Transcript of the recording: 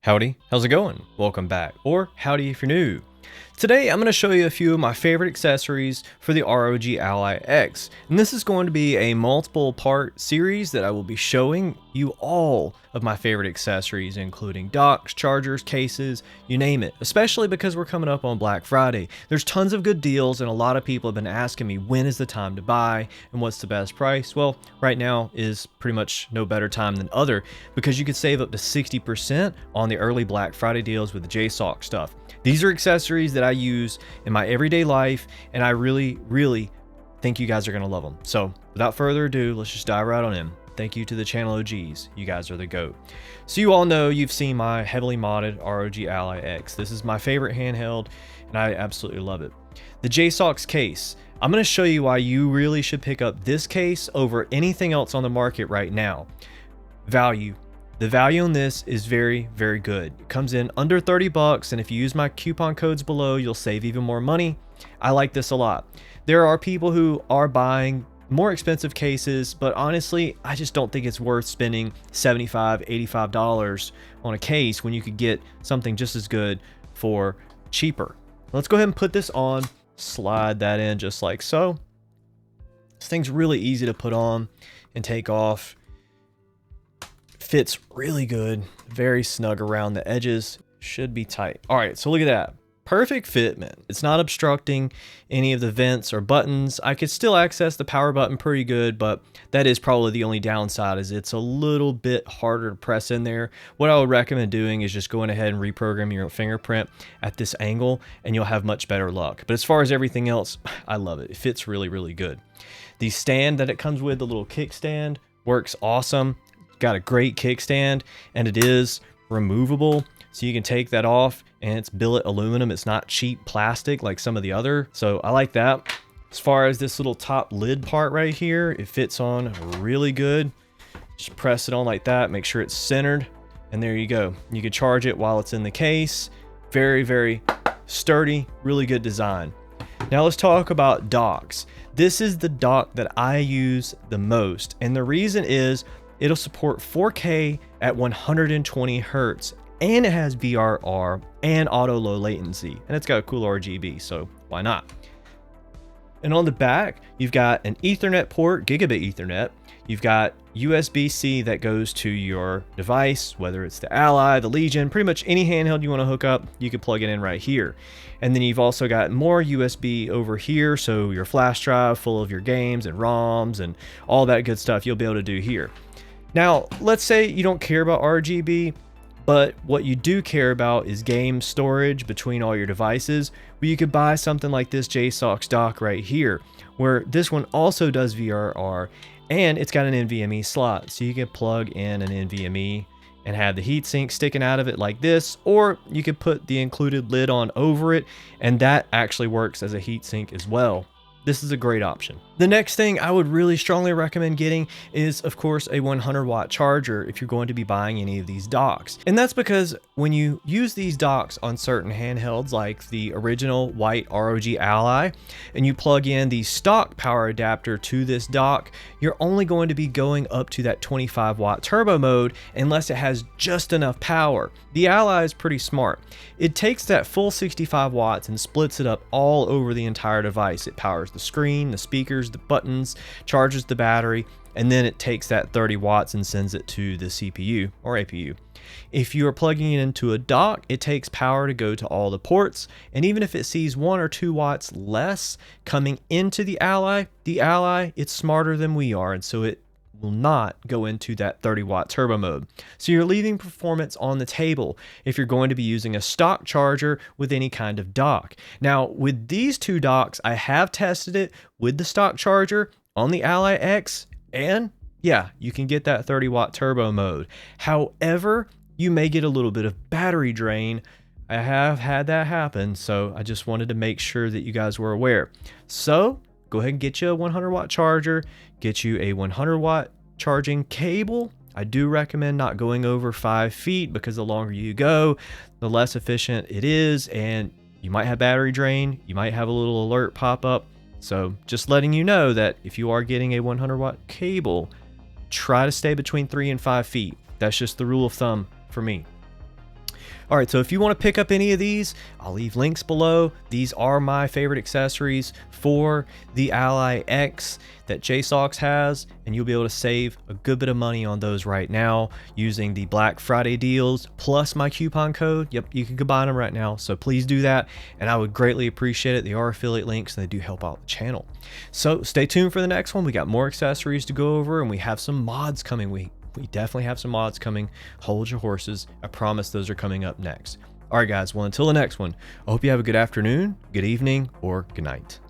Howdy, how's it going? Welcome back, or howdy if you're new. Today I'm going to show you a few of my favorite accessories for the ROG Ally X, and this is going to be a multiple part series that I will be showing you all of my favorite accessories, including docks, chargers, cases, you name it, especially because we're coming up on Black Friday. There's tons of good deals, and a lot of people have been asking me when is the time to buy and what's the best price. Well, right now is pretty much no better time than other, because you could save up to 60% on the early Black Friday deals with the Jsaux stuff. These are accessories that I use in my everyday life, and I really think you guys are going to love them. So without further ado, let's just dive right on in. Thank you to the channel OGs. You guys are the GOAT. So you all know, you've seen my heavily modded ROG Ally X. This is my favorite handheld, and I absolutely love it. The Jsaux case. I'm going to show you why you really should pick up this case over anything else on the market right now. Value. The value on this is very good. It comes in under 30 bucks, and if you use my coupon codes below, you'll save even more money. I like this a lot. There are people who are buying more expensive cases, but honestly, I just don't think it's worth spending $75, $85 on a case when you could get something just as good for cheaper. Let's go ahead and put this on, slide that in just like so. This thing's really easy to put on and take off. Fits really good, very snug around the edges, should be tight. All right, so look at that. Perfect fitment. It's not obstructing any of the vents or buttons. I could still access the power button pretty good, but that is probably the only downside, is it's a little bit harder to press in there. What I would recommend doing is just going ahead and reprogram your fingerprint at this angle, and you'll have much better luck. But as far as everything else, I love it. It fits really good. The stand that it comes with, the little kickstand, works awesome. Got a great kickstand, and it is removable, so you can take that off, and it's billet aluminum. It's not cheap plastic like some of the other, so I like that. As far as this little top lid part right here, it fits on really good. Just press it on like that, make sure it's centered, and there you go. You can charge it while it's in the case. Very sturdy, really good design. Now let's talk about docks. This is the dock that I use the most, and the reason is it'll support 4K at 120 Hz, and it has VRR and auto low latency, and it's got a cool RGB, so why not? And on the back, you've got an Ethernet port, gigabit Ethernet. You've got USB-C that goes to your device, whether it's the Ally, the Legion, pretty much any handheld you want to hook up, you can plug it in right here. And then you've also got more USB over here, so your flash drive full of your games and ROMs and all that good stuff you'll be able to do here. Now, let's say you don't care about RGB, but what you do care about is game storage between all your devices. Well, you could buy something like this Jsaux dock right here, where this one also does VRR, and it's got an NVMe slot, so you can plug in an NVMe and have the heatsink sticking out of it like this, or you could put the included lid on over it, and that actually works as a heatsink as well. This is a great option. The next thing I would really strongly recommend getting is, of course, a 100-watt charger if you're going to be buying any of these docks. And that's because when you use these docks on certain handhelds like the original white ROG Ally, and you plug in the stock power adapter to this dock, you're only going to be going up to that 25-watt turbo mode unless it has just enough power. The Ally is pretty smart. It takes that full 65 watts and splits it up all over the entire device. It powers the screen, the speakers, the buttons, charges the battery, and then it takes that 30 watts and sends it to the CPU or APU. If you are plugging it into a dock, it takes power to go to all the ports, and even if it sees 1 or 2 watts less coming into the Ally, it's smarter than we are, and so it will not go into that 30-watt turbo mode. So you're leaving performance on the table if you're going to be using a stock charger with any kind of dock. Now, with these two docks, I have tested it with the stock charger on the Ally X, and yeah, you can get that 30-watt turbo mode. However, you may get a little bit of battery drain. I have had that happen, so I just wanted to make sure that you guys were aware. So go ahead and get you a 100-watt charger, get you a 100-watt charging cable. I do recommend not going over 5 feet, because the longer you go, the less efficient it is, and you might have battery drain, you might have a little alert pop up. So just letting you know that if you are getting a 100-watt cable, try to stay between 3 and 5 feet. That's just the rule of thumb for me. All right, so if you want to pick up any of these, I'll leave links below. These are my favorite accessories for the Ally X that Jsaux has, and you'll be able to save a good bit of money on those right now using the Black Friday deals plus my coupon code. Yep, you can combine them right now, so please do that, and I would greatly appreciate it. They are affiliate links and they do help out the channel. So stay tuned for the next one. We got more accessories to go over, and we have some mods coming. We definitely have some mods coming. Hold your horses. I promise those are coming up next. All right, guys. Well, until the next one, I hope you have a good afternoon, good evening, or good night.